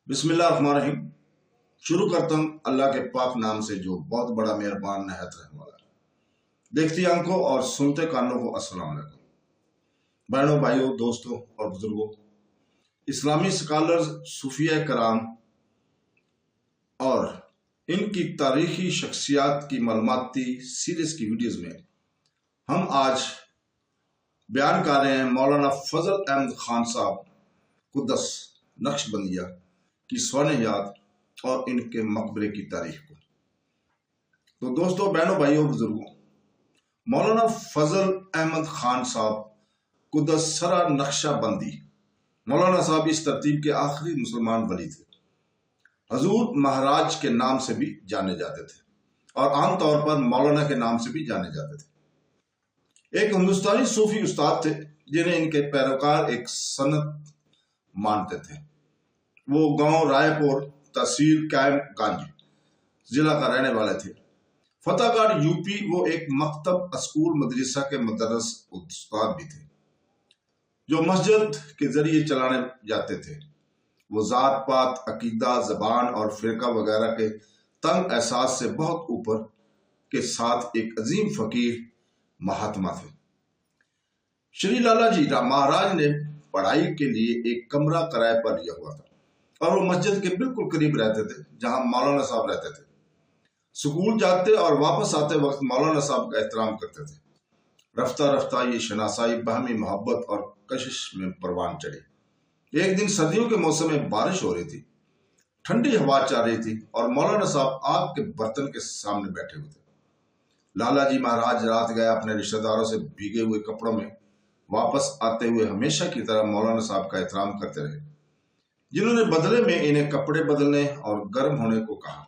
بسم اللہ الرحمن الرحیم۔ شروع کرتا ہوں اللہ کے پاک نام سے جو بہت بڑا مہربان نہایت رحم والا ہے۔ دیکھتی آنکھوں اور سنتے کانوں کو السلام علیکم۔ بہنوں، بھائیوں، دوستوں اور بزرگوں، اسلامی سکالرز، صوفیہ کرام اور ان کی تاریخی شخصیات کی معلوماتی سیریز کی ویڈیوز میں ہم آج بیان کر رہے ہیں مولانا فضل احمد خان صاحب قدس نقشبندیہ کی سوانح یاد اور ان کے مقبرے کی تاریخ کو۔ تو دوستوں، بہنوں، بھائیوں، بزرگوں، مولانا فضل احمد خان صاحب قدس سرا نقشہ بندی، مولانا صاحب اس ترتیب کے آخری مسلمان ولی تھے۔ حضور مہاراج کے نام سے بھی جانے جاتے تھے اور عام طور پر مولانا کے نام سے بھی جانے جاتے تھے۔ ایک ہندوستانی صوفی استاد تھے جنہیں ان کے پیروکار ایک سنت مانتے تھے۔ وہ گاؤں رائے پور، تحصیل قائم گنج ضلع کا رہنے والے تھے۔ فتح گڑھ یوپی وہ ایک مکتب، اسکول، مدرسہ کے مدرس استاد بھی تھے جو مسجد کے ذریعے چلانے جاتے تھے۔ وہ ذات پات، عقیدہ، زبان اور فرقہ وغیرہ کے تنگ احساس سے بہت اوپر کے ساتھ ایک عظیم فقیر مہاتما تھے۔ شری لالا جی مہاراج نے پڑھائی کے لیے ایک کمرہ کرائے پر لیا ہوا تھا اور وہ مسجد کے بالکل قریب رہتے تھے جہاں مولانا صاحب رہتے تھے۔ سکول جاتے اور واپس آتے وقت مولانا صاحب کا احترام کرتے تھے۔ رفتہ رفتہ یہ شناسائی باہمی محبت اور کشش میں پروان چڑھی۔ ایک دن سردیوں کے موسم میں بارش ہو رہی تھی، ٹھنڈی ہوا چل رہی تھی اور مولانا صاحب آگ کے برتن کے سامنے بیٹھے ہوئے تھے۔ لالا جی مہاراج رات گئے اپنے رشتہ داروں سے بھیگے ہوئے کپڑوں میں واپس آتے ہوئے ہمیشہ کی طرح مولانا صاحب کا احترام کرتے رہے، جنہوں نے بدلے میں انہیں کپڑے بدلنے اور گرم ہونے کو کہا۔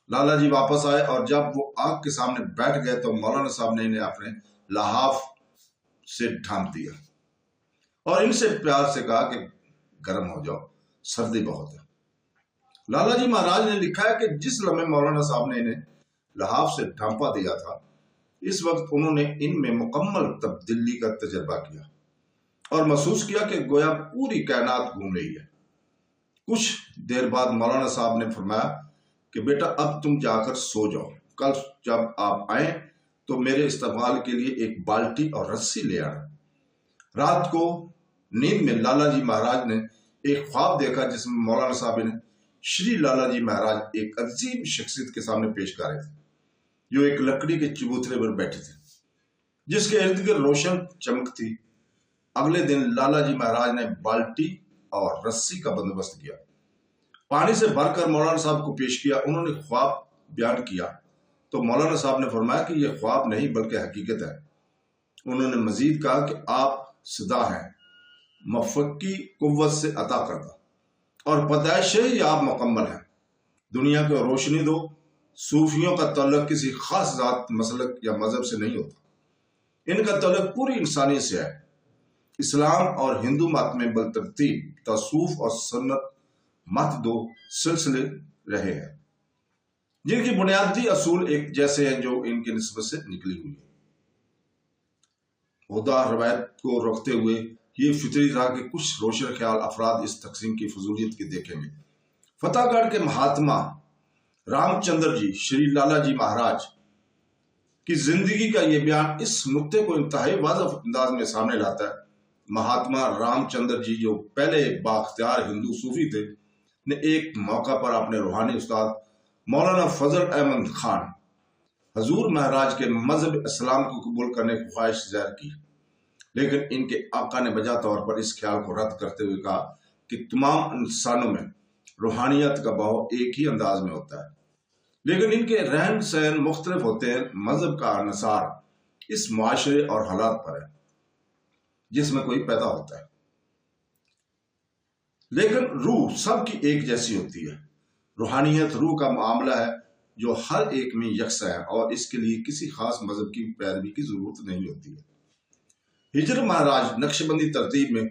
لالا جی واپس آئے اور جب وہ آگ کے سامنے بیٹھ گئے تو مولانا صاحب نے انہیں اپنے لحاف سے ڈھانپ دیا اور ان سے پیار سے کہا کہ گرم ہو جاؤ، سردی بہت ہے۔ لالا جی مہاراج نے لکھا ہے کہ جس لمحے مولانا صاحب نے انہیں لحاف سے ڈھانپا دیا تھا، اس وقت انہوں نے ان میں مکمل تبدیلی کا تجربہ کیا اور محسوس کیا کہ گویا پوری کائنات گھوم رہی ہے۔ کچھ دیر بعد مولانا صاحب نے فرمایا کہ بیٹا اب تم جا کر سو جاؤ، کل جب آپ آئیں تو میرے استقبال کے لیے ایک بالٹی اور رسی لے آنا۔ رات کو نیند میں لالا جی مہاراج نے ایک خواب دیکھا جس میں مولانا صاحب نے شری لالا جی مہاراج ایک عظیم شخصیت کے سامنے پیش کر رہے تھے جو ایک لکڑی کے چبوترے پر بیٹھے تھے جس کے ارد گرد روشن چمک تھی۔ اگلے دن لالا جی مہاراج نے بالٹی اور رسی کا بندوبست کیا، پانی سے بھر کر مولانا صاحب کو پیش کیا۔ انہوں نے خواب بیان کیا تو مولانا صاحب نے فرمایا کہ یہ خواب نہیں بلکہ حقیقت ہے۔ انہوں نے مزید کہا کہ آپ صدا ہیں، مفکی قوت سے عطا کرتا اور پیدائش سے ہی آپ مکمل ہیں۔ دنیا کو روشنی دو۔ صوفیوں کا تعلق کسی خاص ذات، مسلک یا مذہب سے نہیں ہوتا، ان کا تعلق پوری انسانیت سے ہے۔ اسلام اور ہندو مت میں بالترتیب تصوف اور سنت مت دو سلسلے رہے ہیں جن کی بنیادی اصول ایک جیسے ہیں جو ان کی نسبت سے نکلی ہوئی ہے۔ خدا روایت کو رکھتے ہوئے یہ فطری تھا کہ کچھ روشن خیال افراد اس تقسیم کی فضولیت کی دیکھیں گے۔ فتح گڑھ کے مہاتما رام چندر جی شری لالا جی مہاراج کی زندگی کا یہ بیان اس نقطے کو انتہائی واضح انداز میں سامنے لاتا ہے۔ مہاتما رام چندر جی جو پہلے بااختیار ہندو صوفی تھے نے ایک موقع پر اپنے روحانی استاد مولانا فضل احمد خان حضور مہاراج کے مذہب اسلام کو قبول کرنے کی خواہش ظاہر کی، لیکن ان کے آقا نے بجا طور پر اس خیال کو رد کرتے ہوئے کہا کہ تمام انسانوں میں روحانیت کا بہاؤ ایک ہی انداز میں ہوتا ہے، لیکن ان کے رہن سہن مختلف ہوتے ہیں۔ مذہب کا انحصار اس معاشرے اور حالات پر ہے جس میں کوئی پیدا ہوتا ہے، لیکن روح سب کی ایک جیسی ہوتی ہے۔ روحانیت روح کا معاملہ ہے جو ہر ایک میں یکساں ہے اور اس کے لیے کسی خاص مذہب کی پیروی کی ضرورت نہیں ہوتی ہے۔ ہجر مہاراج نقشبندی ترتیب میں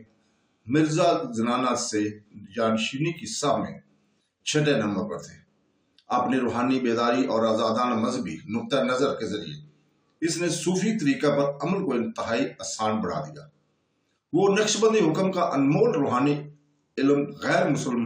مرزا زنانہ سے جانشینی کی سہ میں 6 نمبر پر تھے۔ اپنی روحانی بیداری اور آزادانہ مذہبی نقطہ نظر کے ذریعے اس نے صوفی طریقہ پر عمل کو انتہائی آسان بنا دیا۔ وہ نقشبندی حکم کا انمول روحانی علم غیر مسلم